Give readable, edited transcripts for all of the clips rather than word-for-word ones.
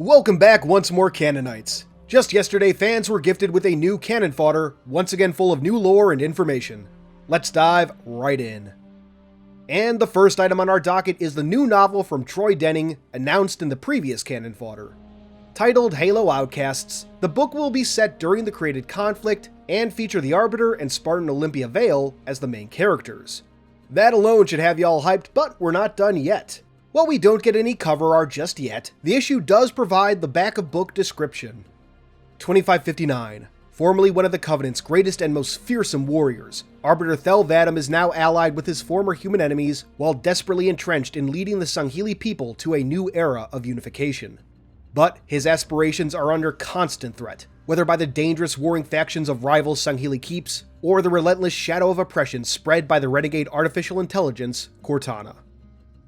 Welcome back once more, Canonites. Just yesterday, fans were gifted with a new Canon Fodder, once again full of new lore and information. Let's dive right in. And the first item on our docket is the new novel from Troy Denning, announced in the previous Canon Fodder. Titled Halo Outcasts, the book will be set during the created conflict and feature the Arbiter and Spartan Olympia Vale as the main characters. That alone should have y'all hyped, but we're not done yet. While we don't get any cover art just yet, the issue does provide the back of book description. 2559. Formerly one of the Covenant's greatest and most fearsome warriors, Arbiter Thel 'Vadam is now allied with his former human enemies while desperately entrenched in leading the Sangheili people to a new era of unification. But his aspirations are under constant threat, whether by the dangerous warring factions of rival Sangheili keeps, or the relentless shadow of oppression spread by the renegade artificial intelligence, Cortana.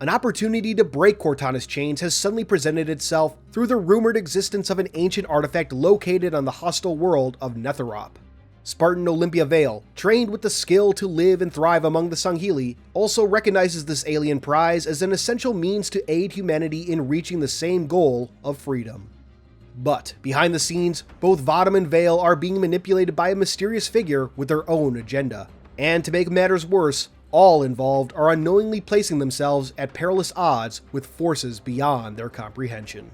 An opportunity to break Cortana's chains has suddenly presented itself through the rumored existence of an ancient artifact located on the hostile world of Netherop. Spartan Olympia Vale, trained with the skill to live and thrive among the Sangheili, also recognizes this alien prize as an essential means to aid humanity in reaching the same goal of freedom. But, behind the scenes, both 'Vadam and Vale are being manipulated by a mysterious figure with their own agenda. And to make matters worse, all involved are unknowingly placing themselves at perilous odds with forces beyond their comprehension.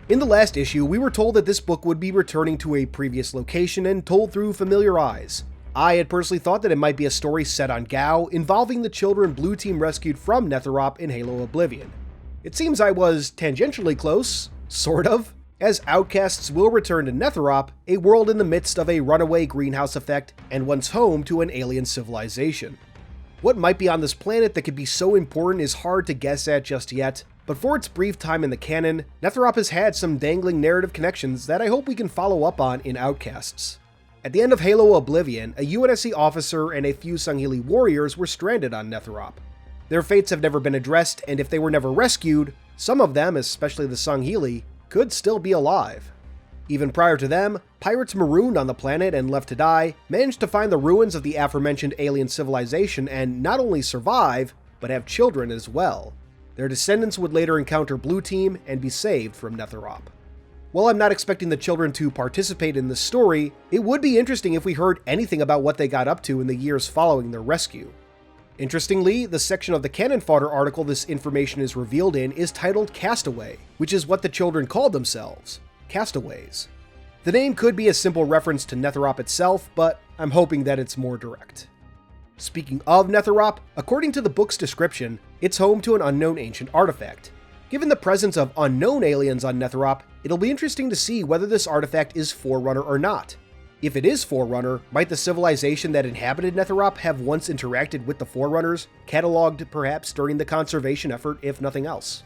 In the last issue, we were told that this book would be returning to a previous location and told through familiar eyes. I had personally thought that it might be a story set on Gao, involving the children Blue Team rescued from Netherop in Halo Oblivion. It seems I was tangentially close, sort of, as Outcasts will return to Netherop, a world in the midst of a runaway greenhouse effect and once home to an alien civilization. What might be on this planet that could be so important is hard to guess at just yet, but for its brief time in the canon, Netherop has had some dangling narrative connections that I hope we can follow up on in Outcasts. At the end of Halo Oblivion, a UNSC officer and a few Sangheili warriors were stranded on Netherop. Their fates have never been addressed, and if they were never rescued, some of them, especially the Sangheili, could still be alive. Even prior to them, pirates marooned on the planet and left to die managed to find the ruins of the aforementioned alien civilization and not only survive, but have children as well. Their descendants would later encounter Blue Team and be saved from Netherop. While I'm not expecting the children to participate in this story, it would be interesting if we heard anything about what they got up to in the years following their rescue. Interestingly, the section of the Canon Fodder article this information is revealed in is titled Castaway, which is what the children called themselves. Castaways. The name could be a simple reference to Netherop itself, but I'm hoping that it's more direct. Speaking of Netherop, according to the book's description, it's home to an unknown ancient artifact. Given the presence of unknown aliens on Netherop, it'll be interesting to see whether this artifact is Forerunner or not. If it is Forerunner, might the civilization that inhabited Netherop have once interacted with the Forerunners, cataloged perhaps during the conservation effort if nothing else?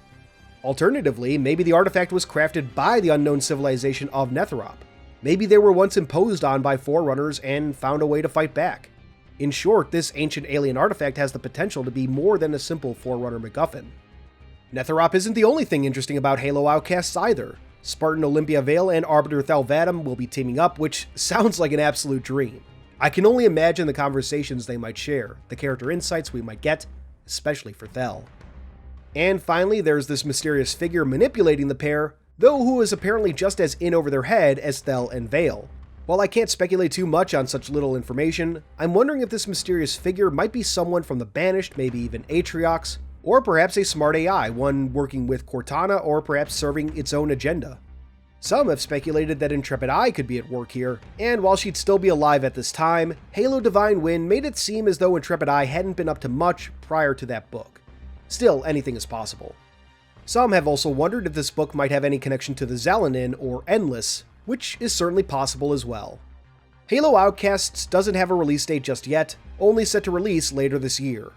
Alternatively, maybe the artifact was crafted by the unknown civilization of Netherop. Maybe they were once imposed on by Forerunners and found a way to fight back. In short, this ancient alien artifact has the potential to be more than a simple Forerunner MacGuffin. Netherop isn't the only thing interesting about Halo Outcasts either. Spartan Olympia Vale and Arbiter Thel 'Vadam will be teaming up, which sounds like an absolute dream. I can only imagine the conversations they might share, the character insights we might get, especially for Thel. And finally, there's this mysterious figure manipulating the pair, though who is apparently just as in over their head as Thel and Vale. While I can't speculate too much on such little information, I'm wondering if this mysterious figure might be someone from the Banished, maybe even Atriox, or perhaps a smart AI, one working with Cortana or perhaps serving its own agenda. Some have speculated that Intrepid Eye could be at work here, and while she'd still be alive at this time, Halo Divine Wind made it seem as though Intrepid Eye hadn't been up to much prior to that book. Still, anything is possible. Some have also wondered if this book might have any connection to the Xalanin or Endless, which is certainly possible as well. Halo Outcasts doesn't have a release date just yet, only set to release later this year.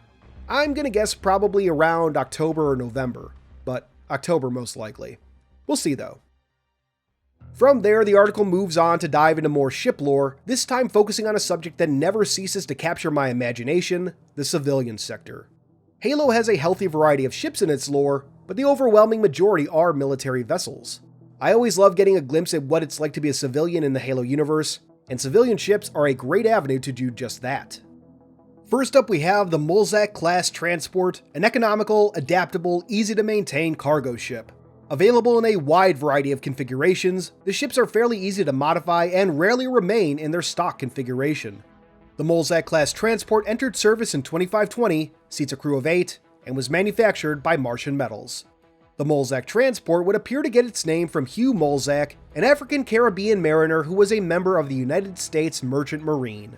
I'm gonna guess probably around October or November, but October most likely. We'll see though. From there, the article moves on to dive into more ship lore, this time focusing on a subject that never ceases to capture my imagination, the civilian sector. Halo has a healthy variety of ships in its lore, but the overwhelming majority are military vessels. I always love getting a glimpse at what it's like to be a civilian in the Halo universe, and civilian ships are a great avenue to do just that. First up, we have the Mulzak-class transport, an economical, adaptable, easy-to-maintain cargo ship. Available in a wide variety of configurations, the ships are fairly easy to modify and rarely remain in their stock configuration. The Molzak-class transport entered service in 2520, seats a crew of 8, and was manufactured by Martian Metals. The Molzak transport would appear to get its name from Hugh Molzak, an African-Caribbean mariner who was a member of the United States Merchant Marine.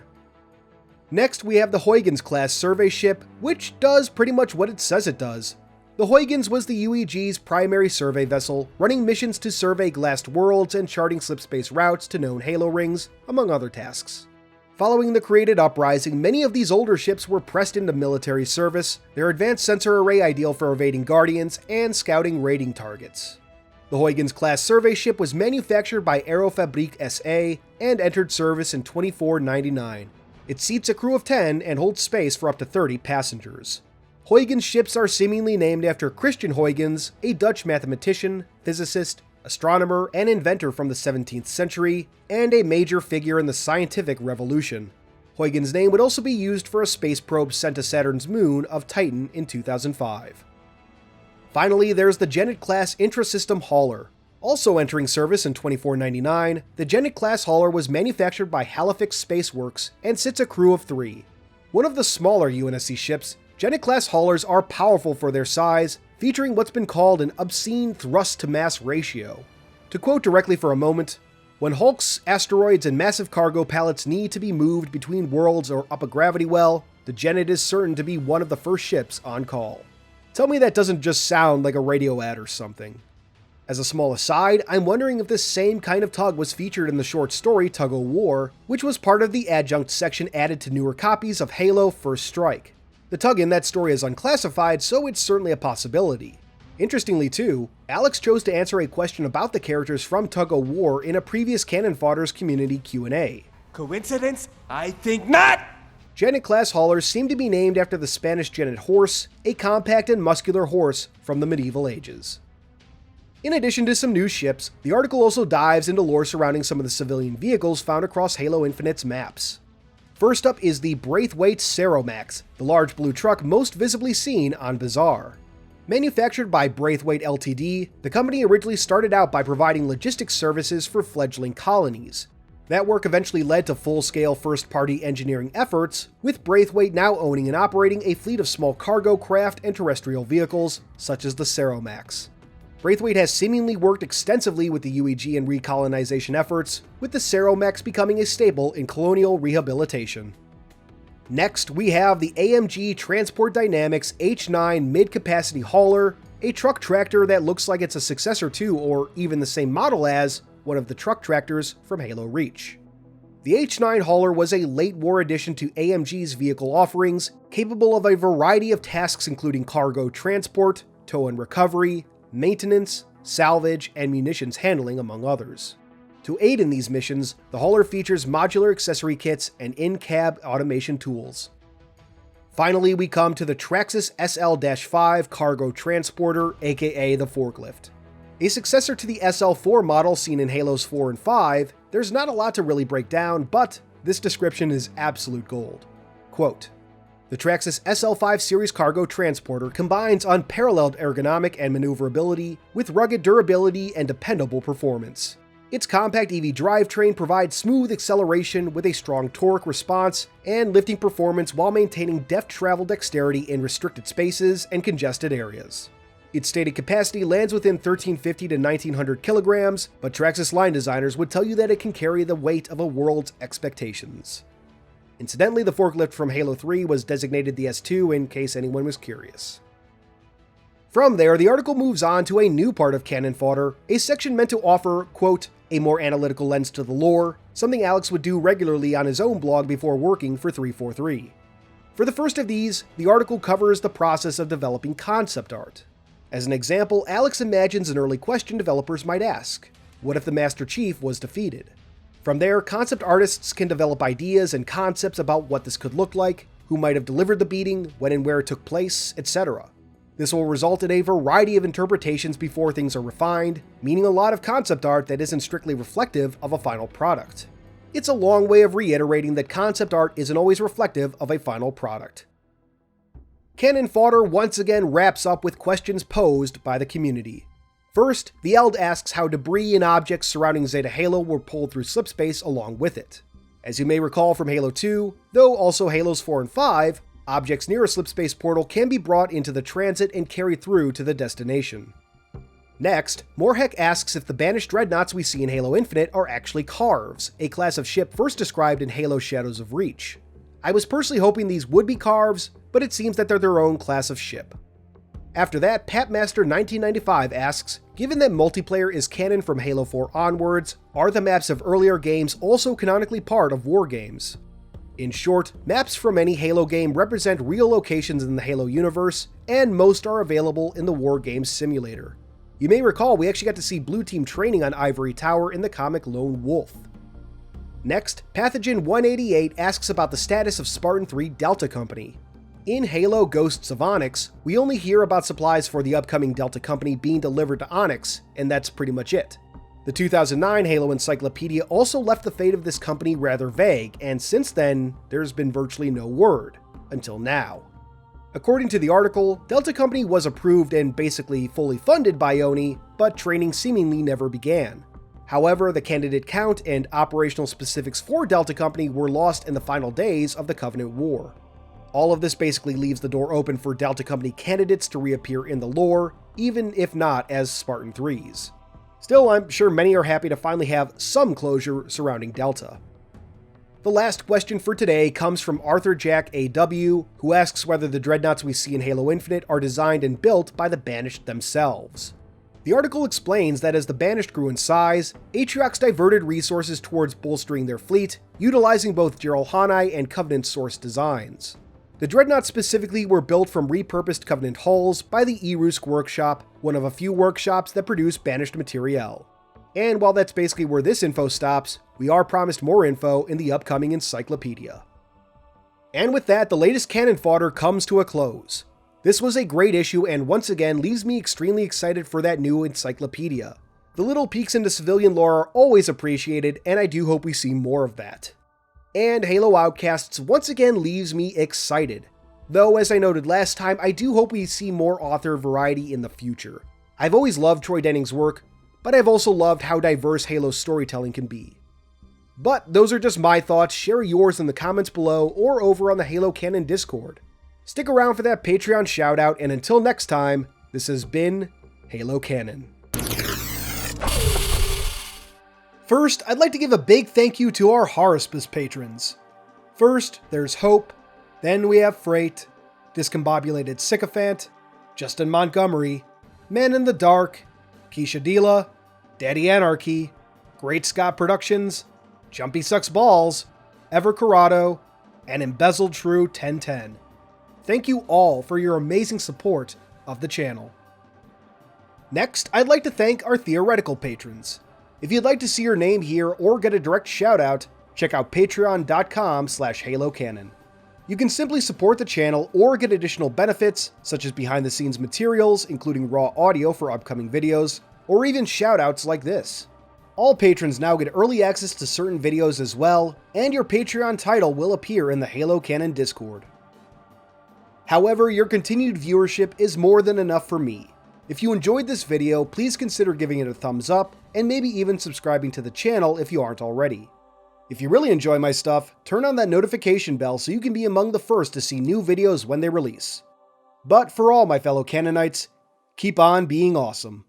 Next, we have the Huygens-class survey ship, which does pretty much what it says it does. The Huygens was the UEG's primary survey vessel, running missions to survey glassed worlds and charting slipspace routes to known Halo rings, among other tasks. Following the created uprising, many of these older ships were pressed into military service, their advanced sensor array ideal for evading Guardians and scouting raiding targets. The Huygens-class survey ship was manufactured by Aerofabrique SA and entered service in 2499. It seats a crew of 10 and holds space for up to 30 passengers. Huygens ships are seemingly named after Christian Huygens, a Dutch mathematician, physicist, astronomer, and inventor from the 17th century, and a major figure in the scientific revolution. Huygens' name would also be used for a space probe sent to Saturn's moon of Titan in 2005. Finally, there's the Genet-class intrasystem hauler. Also entering service in 2499, the Genet-class hauler was manufactured by Halifax Spaceworks and sits a crew of 3. One of the smaller UNSC ships, Genet-class haulers are powerful for their size, featuring what's been called an obscene thrust-to-mass ratio. To quote directly for a moment, "When hulks, asteroids, and massive cargo pallets need to be moved between worlds or up a gravity well, the Genet is certain to be one of the first ships on call." Tell me that doesn't just sound like a radio ad or something. As a small aside, I'm wondering if this same kind of tug was featured in the short story Tug-O-War, which was part of the adjunct section added to newer copies of Halo First Strike. The tug in that story is unclassified, so it's certainly a possibility. Interestingly too, Alex chose to answer a question about the characters from Tug-O-War in a previous Canon Fodder's community Q&A. Coincidence? I think not! Genet-class haulers seem to be named after the Spanish Genet horse, a compact and muscular horse from the medieval ages. In addition to some new ships, the article also dives into lore surrounding some of the civilian vehicles found across Halo Infinite's maps. First up is the Braithwaite Ceromax, the large blue truck most visibly seen on Bazaar. Manufactured by Braithwaite Ltd., the company originally started out by providing logistics services for fledgling colonies. That work eventually led to full-scale first-party engineering efforts, with Braithwaite now owning and operating a fleet of small cargo craft and terrestrial vehicles, such as the Ceromax. Braithwaite has seemingly worked extensively with the UEG in recolonization efforts, with the Ceromax becoming a staple in colonial rehabilitation. Next, we have the AMG Transport Dynamics H9 mid-capacity hauler, a truck tractor that looks like it's a successor to, or even the same model as, one of the truck tractors from Halo Reach. The H9 hauler was a late war addition to AMG's vehicle offerings, capable of a variety of tasks including cargo transport, tow and recovery, maintenance, salvage, and munitions handling, among others. To aid in these missions, the hauler features modular accessory kits and in-cab automation tools. Finally, we come to the Traxxas SL-5 cargo transporter, aka the forklift. A successor to the SL4 model seen in Halos 4 and 5, there's not a lot to really break down, but this description is absolute gold. Quote, "The Traxxas SL5 series cargo transporter combines unparalleled ergonomic and maneuverability with rugged durability and dependable performance. Its compact EV drivetrain provides smooth acceleration with a strong torque response and lifting performance while maintaining deft travel dexterity in restricted spaces and congested areas. Its stated capacity lands within 1350 to 1900 kilograms, but Traxxas line designers would tell you that it can carry the weight of a world's expectations." Incidentally, the forklift from Halo 3 was designated the S2 in case anyone was curious. From there, the article moves on to a new part of Canon Fodder, a section meant to offer, quote, "a more analytical lens to the lore," something Alex would do regularly on his own blog before working for 343. For the first of these, the article covers the process of developing concept art. As an example, Alex imagines an early question developers might ask: what if the Master Chief was defeated? From there, concept artists can develop ideas and concepts about what this could look like, who might have delivered the beating, when and where it took place, etc. This will result in a variety of interpretations before things are refined, meaning a lot of concept art that isn't strictly reflective of a final product. It's a long way of reiterating that concept art isn't always reflective of a final product. Canon Fodder once again wraps up with questions posed by the community. First, the Eld asks how debris and objects surrounding Zeta Halo were pulled through slipspace along with it. As you may recall from Halo 2, though also Halos 4 and 5, objects near a slipspace portal can be brought into the transit and carried through to the destination. Next, Morheck asks if the banished dreadnoughts we see in Halo Infinite are actually Carves, a class of ship first described in Halo Shadows of Reach. I was personally hoping these would be Carves, but it seems that they're their own class of ship. After that, Papmaster1995 asks, given that multiplayer is canon from Halo 4 onwards, are the maps of earlier games also canonically part of war games? In short, maps from any Halo game represent real locations in the Halo universe, and most are available in the War Games simulator. You may recall we actually got to see Blue Team training on Ivory Tower in the comic Lone Wolf. Next, Pathogen188 asks about the status of Spartan 3 Delta Company. In Halo Ghosts of Onyx, we only hear about supplies for the upcoming Delta Company being delivered to Onyx, and that's pretty much it. The 2009 Halo Encyclopedia also left the fate of this company rather vague, and since then, there's been virtually no word, until now. According to the article, Delta Company was approved and basically fully funded by ONI, but training seemingly never began. However, the candidate count and operational specifics for Delta Company were lost in the final days of the Covenant War. All of this basically leaves the door open for Delta Company candidates to reappear in the lore, even if not as Spartan 3s. Still, I'm sure many are happy to finally have some closure surrounding Delta. The last question for today comes from Arthur Jack AW, who asks whether the dreadnoughts we see in Halo Infinite are designed and built by the Banished themselves. The article explains that as the Banished grew in size, Atriox diverted resources towards bolstering their fleet, utilizing both Jiralhanae and Covenant source designs. The dreadnoughts specifically were built from repurposed Covenant hulls by the Erusk workshop, one of a few workshops that produce Banished materiel. And while that's basically where this info stops, we are promised more info in the upcoming encyclopedia. And with that, the latest Canon Fodder comes to a close. This was a great issue and once again leaves me extremely excited for that new encyclopedia. The little peeks into civilian lore are always appreciated, and I do hope we see more of that. And Halo Outcasts once again leaves me excited. Though, as I noted last time, I do hope we see more author variety in the future. I've always loved Troy Denning's work, but I've also loved how diverse Halo's storytelling can be. But those are just my thoughts. Share yours in the comments below or over on the Halo Canon Discord. Stick around for that Patreon shoutout, and until next time, this has been Halo Canon. First, I'd like to give a big thank you to our Horospus patrons. First, there's Hope, then we have Freight, Discombobulated Sycophant, Justin Montgomery, Man in the Dark, Keisha Dila, Daddy Anarchy, Great Scott Productions, Jumpy Sucks Balls, Ever Corrado, and Embezzled True 1010. Thank you all for your amazing support of the channel. Next, I'd like to thank our theoretical patrons. If you'd like to see your name here or get a direct shoutout, check out patreon.com/halocanon. You can simply support the channel or get additional benefits, such as behind-the-scenes materials, including raw audio for upcoming videos, or even shoutouts like this. All patrons now get early access to certain videos as well, and your Patreon title will appear in the Halo Canon Discord. However, your continued viewership is more than enough for me. If you enjoyed this video, please consider giving it a thumbs up, and maybe even subscribing to the channel if you aren't already. If you really enjoy my stuff, turn on that notification bell so you can be among the first to see new videos when they release. But for all my fellow Canonites, keep on being awesome.